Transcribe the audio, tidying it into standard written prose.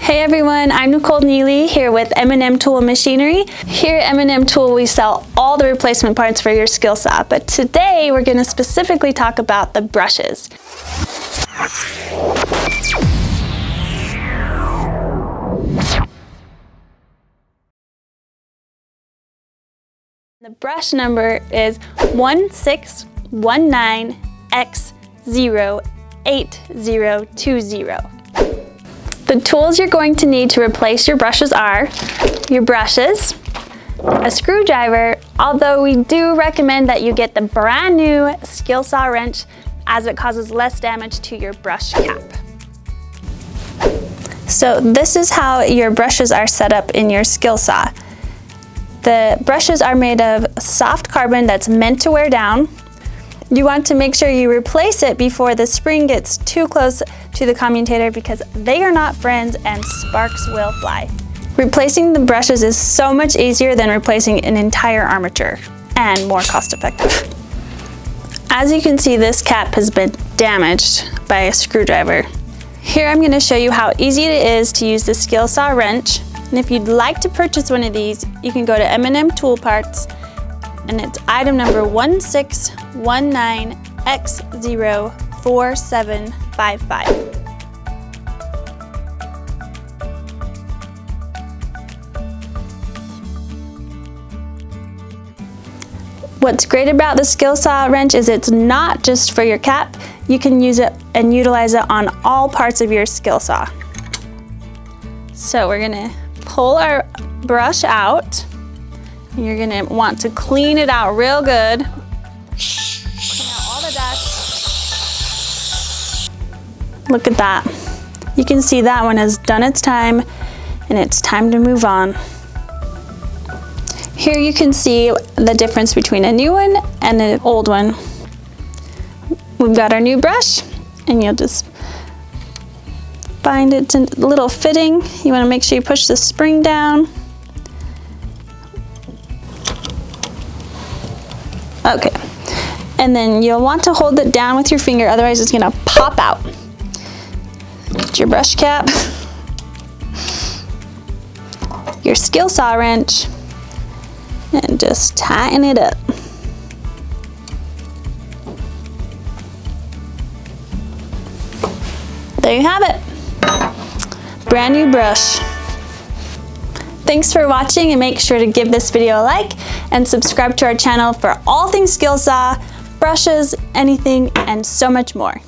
Hey everyone, I'm Nicole Neely here with M&M Tool and Machinery. Here at M&M Tool we sell all the replacement parts for your Skilsaw, but today we're going to specifically talk about the brushes. The brush number is 1619X08020. The tools you're going to need to replace your brushes are your brushes, a screwdriver, although we do recommend that you get the brand new Skilsaw Wrench as it causes less damage to your brush cap. So this is how your brushes are set up in your Skilsaw. The brushes are made of soft carbon that's meant to wear down. You want to make sure you replace it before the spring gets too close to the commutator because they are not friends and sparks will fly. Replacing the brushes is so much easier than replacing an entire armature and more cost effective. As you can see, this cap has been damaged by a screwdriver. Here I'm going to show you how easy it is to use the Skilsaw Wrench. And if you'd like to purchase one of these, you can go to M&M ToolParts and it's item number 1619X04755. What's great about the Skilsaw Wrench is it's not just for your cap. You can use it and utilize it on all parts of your Skilsaw. So we're gonna pull our brush out. You're gonna want to clean it out real good. Clean out all the dust. Look at that. You can see that one has done its time and it's time to move on. Here you can see the difference between a new one and an old one. We've got our new brush and you'll just find it's a little fitting. You want to make sure you push the spring down. Okay, and then you'll want to hold it down with your finger, otherwise it's going to pop out. Get your brush cap, your Skilsaw wrench, and just tighten it up. There you have it. Brand new brush. Thanks for watching and make sure to give this video a like and subscribe to our channel for all things Skilsaw, brushes, anything, and so much more.